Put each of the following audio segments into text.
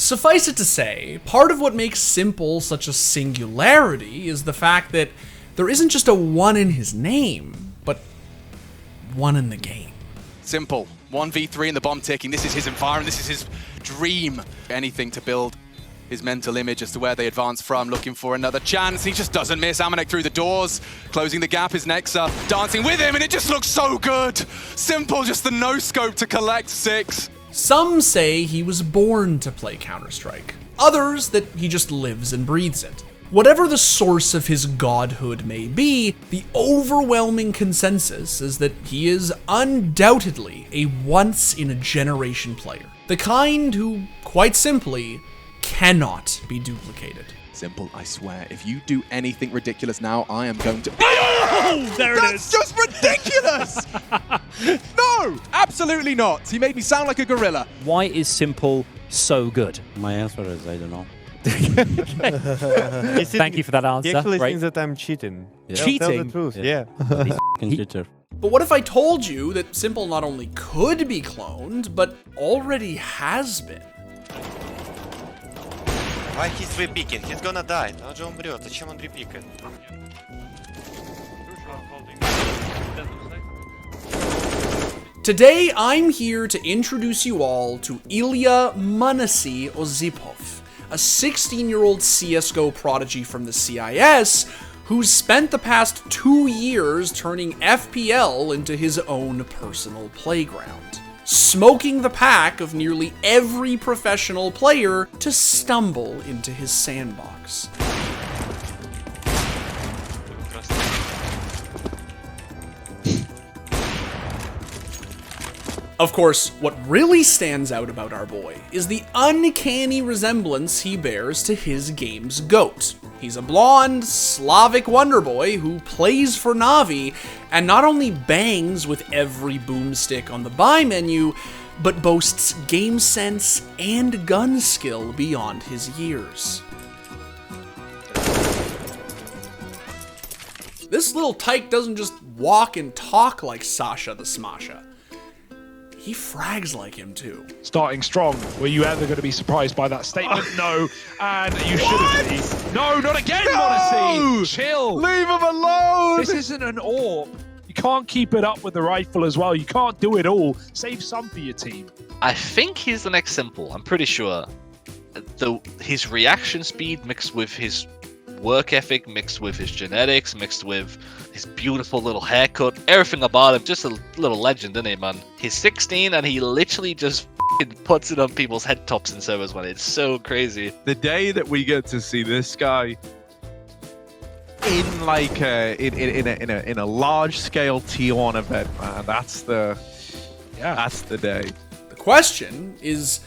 Suffice it to say, part of what makes s1mple such a singularity is the fact that there isn't just a 1 in his name, but 1 in the game. s1mple, 1v3 in the bomb ticking. This is his environment, this is his dream. Anything to build his mental image as to where they advance from, looking for another chance. He just doesn't miss. m0NESY through the doors, closing the gap is Nexa, dancing with him, and it just looks so good. s1mple, just the no-scope to collect 6. Some say he was born to play Counter-Strike. Others that he just lives and breathes it. Whatever the source of his godhood may be, the overwhelming consensus is that he is undoubtedly a once-in-a-generation player. The kind who, quite simply, cannot be duplicated. s1mple, I swear, if you do anything ridiculous now, I am going to... Oh, there it is. That's just ridiculous! No, absolutely not. He made me sound like a gorilla. Why is s1mple so good? My answer is I don't know. Thank you for that answer. He actually Right. thinks that I'm cheating. Yeah. Tell Cheating? the truth, Yeah. yeah. He's f***ing cheater. But what if I told you that s1mple not only could be cloned, but already has been? Why he's re-picking? He's gonna die. Он же умрет. Зачем он репикает? Today, I'm here to introduce you all to Ilya m0NESY Osipov, a 16-year-old CSGO prodigy from the CIS who's spent the past 2 years turning FPL into his own personal playground, smoking the pack of nearly every professional player to stumble into his sandbox. Of course, what really stands out about our boy is the uncanny resemblance he bears to his game's GOAT. He's a blonde, Slavic wonderboy who plays for Na'Vi and not only bangs with every boomstick on the buy menu, but boasts gamesense and gunskill beyond his years. This little tyke doesn't just walk and talk like Sasha the Smasha. He frags like him too. Starting strong. Were you ever going to be surprised by that statement? No. And you shouldn't be. No, not again, m0NESY. Chill. Leave him alone! This isn't an AWP. You can't keep it up with the rifle as well. You can't do it all. Save some for your team. I think he's the next s1mple. I'm pretty sure. His reaction speed mixed with his work ethic, mixed with his genetics, mixed with his beautiful little haircut, everything about him, just a little legend, isn't he, man? He's 16 and he literally just puts it on people's head tops in servers, man. It's so crazy. The day that we get to see this guy in like in a large scale T1 event, man, that's the day. The question is,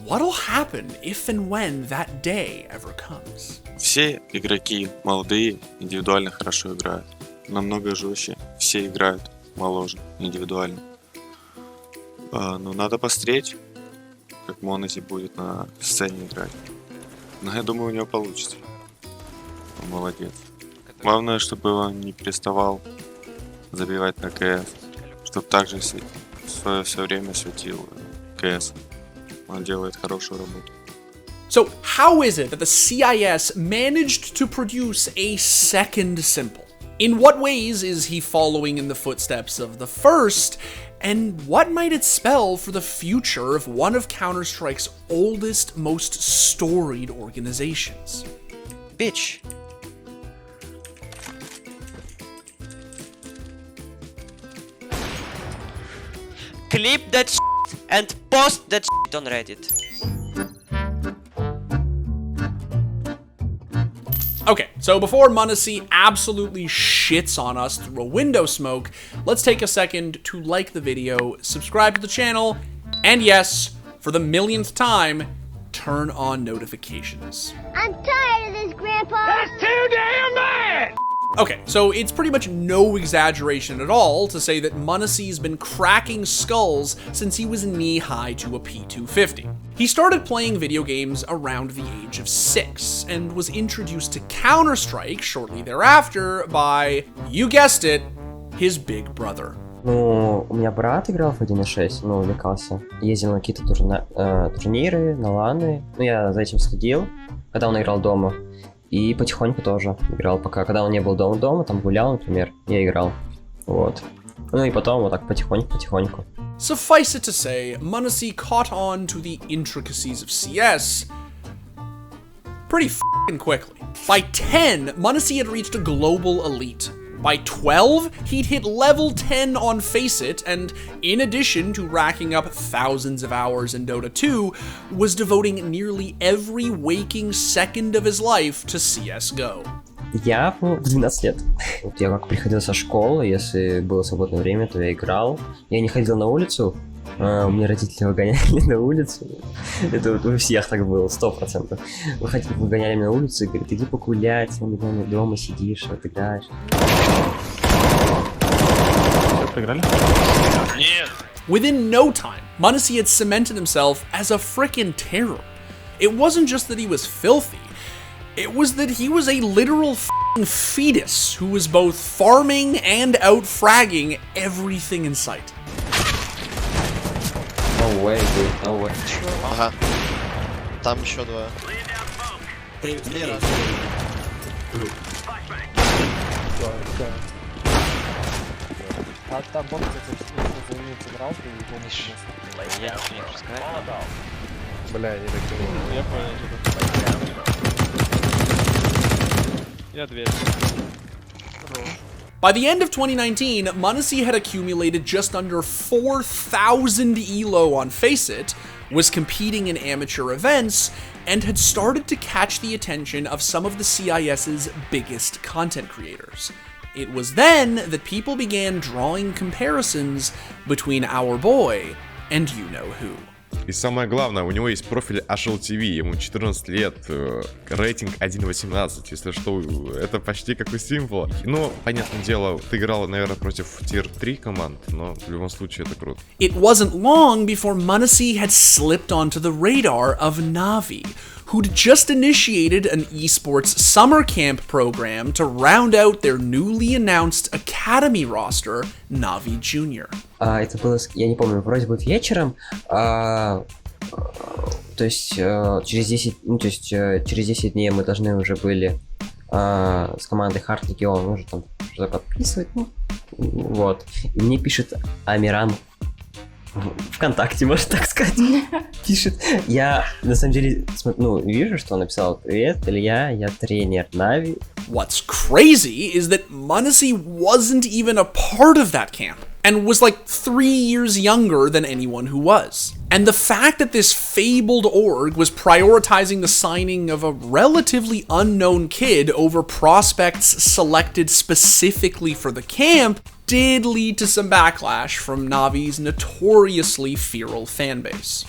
what'll happen if and when that day ever comes? Все игроки молодые, индивидуально хорошо играют. Намного жестче. Все играют моложе, индивидуально. Но надо посмотреть, как m0NESY будет на сцене играть. Но я думаю, у него получится. Он молодец. Главное, чтобы он не переставал забивать на КС. Чтобы также все время светил КС. Он делает хорошую работу. So how is it that the CIS managed to produce a second s1mple? In what ways is he following in the footsteps of the first? And what might it spell for the future of one of Counter-Strike's oldest, most storied organizations? Bitch. Clip that shit and post that shit on Reddit. Okay, so before m0NESY absolutely shits on us through a window smoke, let's take a second to like the video, subscribe to the channel, and yes, for the millionth time, turn on notifications. I'm tired of this, Grandpa! That's too damn bad! Okay, so it's pretty much no exaggeration at all to say that m0NESY's been cracking skulls since he was knee-high to a P250. He started playing video games around the age of 6, and was introduced to Counter-Strike shortly thereafter by, you guessed it, his big brother. Ну, у меня брат играл в 1.6, ну, увлекался. Ездил на какие-то турниры, на ланы. Ну, я за этим следил, когда он играл дома. И потихоньку тоже играл, пока, когда он не был дома, там гулял, например, я играл. Вот. Ну и потом вот так потихоньку. Suffice it to say, m0NESY caught on to the intricacies of CS pretty f***ing quickly. By 10, m0NESY had reached a global elite. By 12, he'd hit level 10 on Faceit, and in addition to racking up thousands of hours in Dota 2, was devoting nearly every waking second of his life to CSGO. Я в 12 лет. Вот я как приходил со школы, если было свободное время, то я играл. Я не ходил на улицу, у меня родители выгоняли на улицу. Это вот у всех так было, 100%. Выгоняли меня на улицу и говорят, иди погулять, дома сидишь, вот играешь. Проиграли? Нет. Within no time, m0NESY had cemented himself as a frickin' terror. It wasn't just that he was filthy, it was that he was a literal f***ing fetus who was both farming and out-fragging everything in sight. No way, dude, no way. Ага. Там еще двое. Три раза. А там бот, кстати, играл, ты не помнишь. Я не пускаю. Бля, не докинул. Я понял. Я дверь. By the end of 2019, m0NESY had accumulated just under 4,000 elo on Faceit, was competing in amateur events, and had started to catch the attention of some of the CIS's biggest content creators. It was then that people began drawing comparisons between our boy and you-know-who. И самое главное, у него есть профиль HLTV, ему 14 лет, рейтинг 1.18, если что, это почти как у s1mple. Ну, понятное дело, ты играл, наверное, против тир-3 команд, но в любом случае это круто. It wasn't long before m0NESY had slipped onto the radar of Navi, who'd just initiated an esports summer camp program to round out their newly announced academy roster, Navi Junior. Это было, я не помню, вроде бы вечером, то есть через 10 дней мы должны уже были с командой Hard Legion уже там что-то подписывать, ну, вот. И мне пишет Амиран ВКонтакте, можно так сказать, пишет. Я, на самом деле, вижу, что он написал: «Привет, Илья, я тренер Нави». What's crazy is that m0NESY wasn't even a part of that camp, and was like 3 years younger than anyone who was. And the fact that this fabled org was prioritizing the signing of a relatively unknown kid over prospects selected specifically for the camp did lead to some backlash from Navi's notoriously feral fanbase.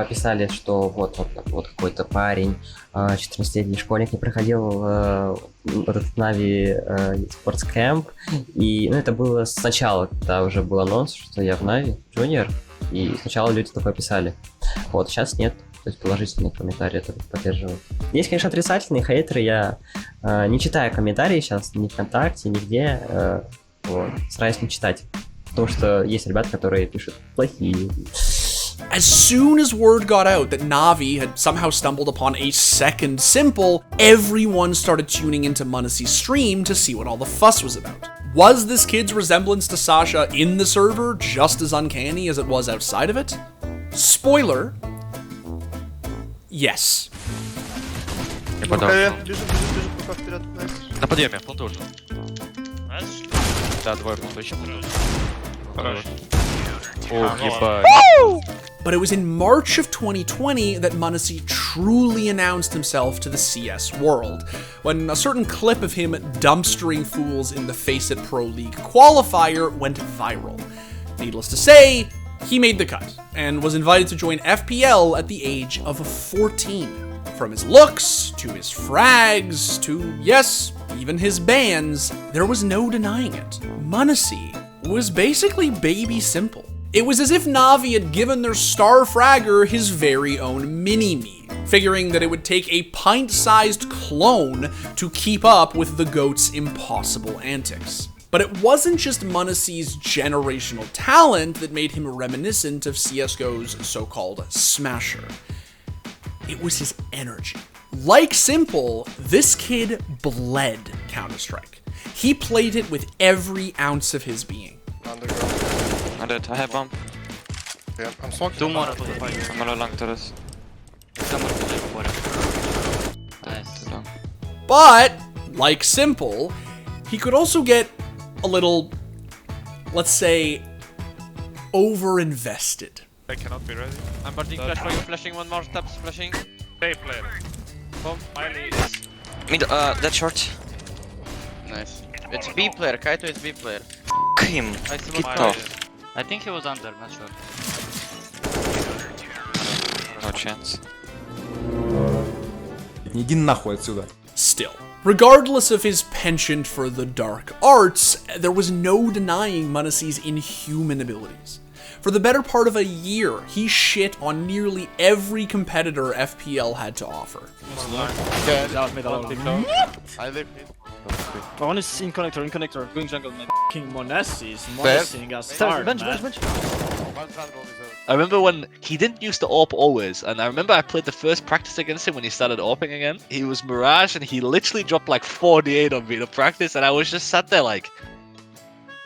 Писали, что вот какой-то парень, 14-летний школьник, не проходил вот этот Navi esports camp, и это было сначала, когда уже был анонс, что я в Navi Junior, и сначала люди такое писали. Вот, сейчас нет, то есть положительные комментарии это поддерживают. Есть, конечно, отрицательные хейтеры, я не читаю комментарии сейчас ни ВКонтакте, нигде, вот, стараюсь не читать, потому что есть ребята, которые пишут плохие. As soon as word got out that Navi had somehow stumbled upon a second s1mple, everyone started tuning into m0NESY's stream to see what all the fuss was about. Was this kid's resemblance to Sasha in the server just as uncanny as it was outside of it? Spoiler, yes. Бежит пока вперед. На подъеме, планта ульту. Да, двое планта, еще планта. Хорош. But it was in March of 2020 that m0NESY truly announced himself to the CS world, when a certain clip of him dumpstering fools in the Faceit Pro League qualifier went viral. Needless to say, he made the cut, and was invited to join FPL at the age of 14. From his looks, to his frags, to, yes, even his bans, there was no denying it. m0NESY was basically baby s1mple. It was as if Navi had given their star fragger his very own mini-me, figuring that it would take a pint-sized clone to keep up with the GOAT's impossible antics. But it wasn't just m0NESY's generational talent that made him reminiscent of CSGO's so-called smasher. It was his energy. Like s1mple, this kid bled Counter-Strike. He played it with every ounce of his being. I'm dead. I have bomb. Yeah, I'm smoking. Two more to the fight. I'm gonna long terrace. Nice. But, like s1mple, he could also get a little, let's say, over-invested. I cannot be ready. I'm parting flash for you, flashing one more, taps flashing. Stay player. Bomb, Miley is... Mid, that short. Nice. It's B player. Kaito is B player. Him. Get off. I think he was under, not sure. No chance. Иди нахуй отсюда. Still, regardless of his penchant for the dark arts, there was no denying m0NESY's inhuman abilities. For the better part of a year, he shit on nearly every competitor FPL had to offer. I live mid. One is in connector, going jungle mid. King m0NESY is m0NESYing us hard, man. I remember when he didn't use the AWP always, and I remember I played the first practice against him when he started AWPing again. He was Mirage, and he literally dropped like 48 on me to practice, and I was just sat there like,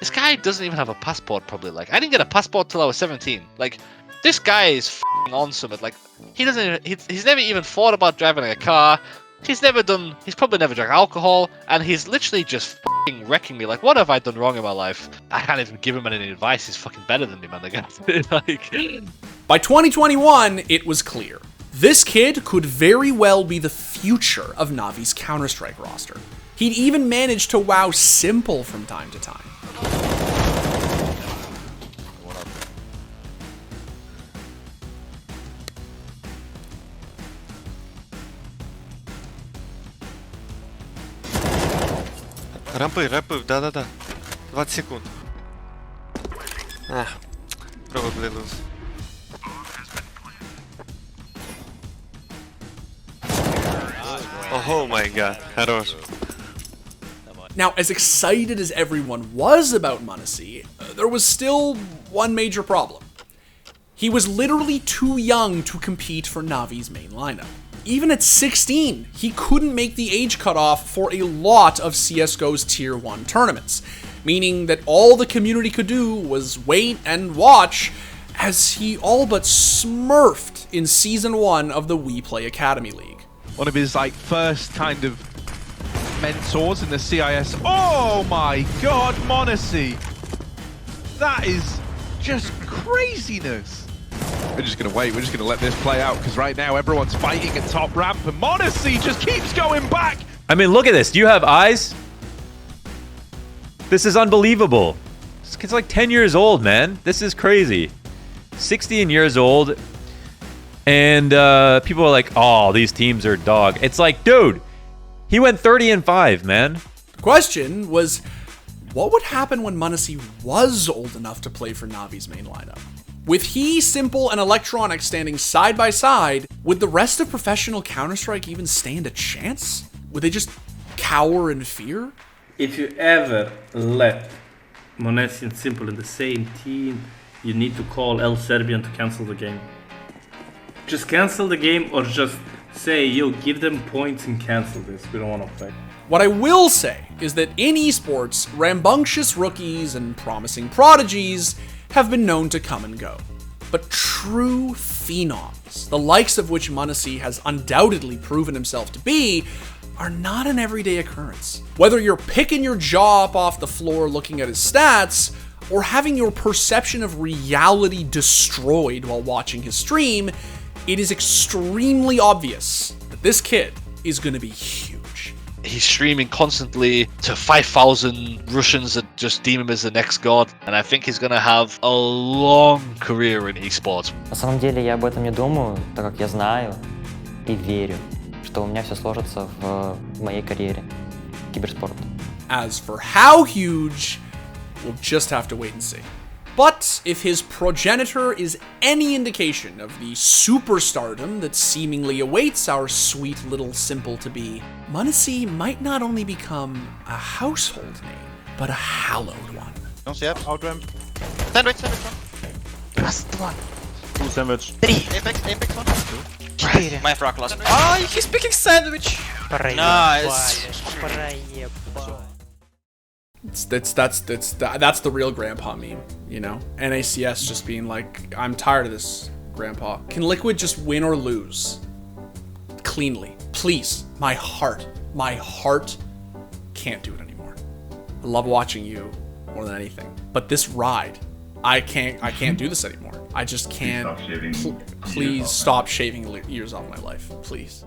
this guy doesn't even have a passport, probably. Like, I didn't get a passport till I was 17. Like, this guy is f***ing on summit. Like, he doesn't even, he's never even thought about driving a car. He's probably never drank alcohol, and he's literally just f***ing wrecking me. Like, what have I done wrong in my life? I can't even give him any advice. He's fucking better than me, man. The guy. Like... By 2021, it was clear. This kid could very well be the future of Navi's Counter-Strike roster. He'd even managed to wow s1mple from time to time. Рампы, да-да-да. 20 секунд. Probably lose. Oh my god, хорош. Now, as excited as everyone was about m0NESY, there was still one major problem. He was literally too young to compete for Navi's main lineup. Even at 16, he couldn't make the age cutoff for a lot of CSGO's Tier 1 tournaments, meaning that all the community could do was wait and watch as he all but smurfed in Season 1 of the We Play Academy League. One of his first kind of mentors in the CIS. Oh my god, m0NESY! That is just craziness! We're just going to wait, we're just going to let this play out, because right now everyone's fighting at top ramp, and m0NESY just keeps going back! I mean, look at this. Do you have eyes? This is unbelievable. This kid's like 10 years old, man. This is crazy. 16 years old, and people are like, oh, these teams are dog. It's like, dude, he went 30-5, man. The question was, what would happen when m0NESY was old enough to play for Navi's main lineup? With he, s1mple, and Electronic standing side by side, would the rest of professional Counter-Strike even stand a chance? Would they just cower in fear? If you ever let m0NESY and s1mple in the same team, you need to call El Serbian to cancel the game. Just cancel the game, or just say, yo, give them points and cancel this. We don't want to play. What I will say is that in esports, rambunctious rookies and promising prodigies have been known to come and go. But true phenoms, the likes of which m0NESY has undoubtedly proven himself to be, are not an everyday occurrence. Whether you're picking your jaw up off the floor looking at his stats, or having your perception of reality destroyed while watching his stream, it is extremely obvious that this kid is going to be huge. He's streaming constantly to 5,000 Russians that just deem him as the next god, and I think he's gonna have a long career in esports. На самом деле я об этом не думаю, так как я знаю и верю, что у меня все сложится в моей карьере киберспорта. As for how huge, we'll just have to wait and see. But if his progenitor is any indication of the superstardom that seemingly awaits our sweet little s1mple to be, m0NESY might not only become a household name, but a hallowed one. Don't see up. Out ramp. Sandwich one. Last one. Full sandwich. 3. Apex one. 4. My frog last. Ah, he's picking sandwich. Nice. That's the real grandpa meme, you know? NACS just being like, I'm tired of this, grandpa. Can Liquid just win or lose? Cleanly. Please. My heart can't do it anymore. I love watching you more than anything. But this ride, I can't do this anymore. I just can't. Please stop shaving years off my life. Please.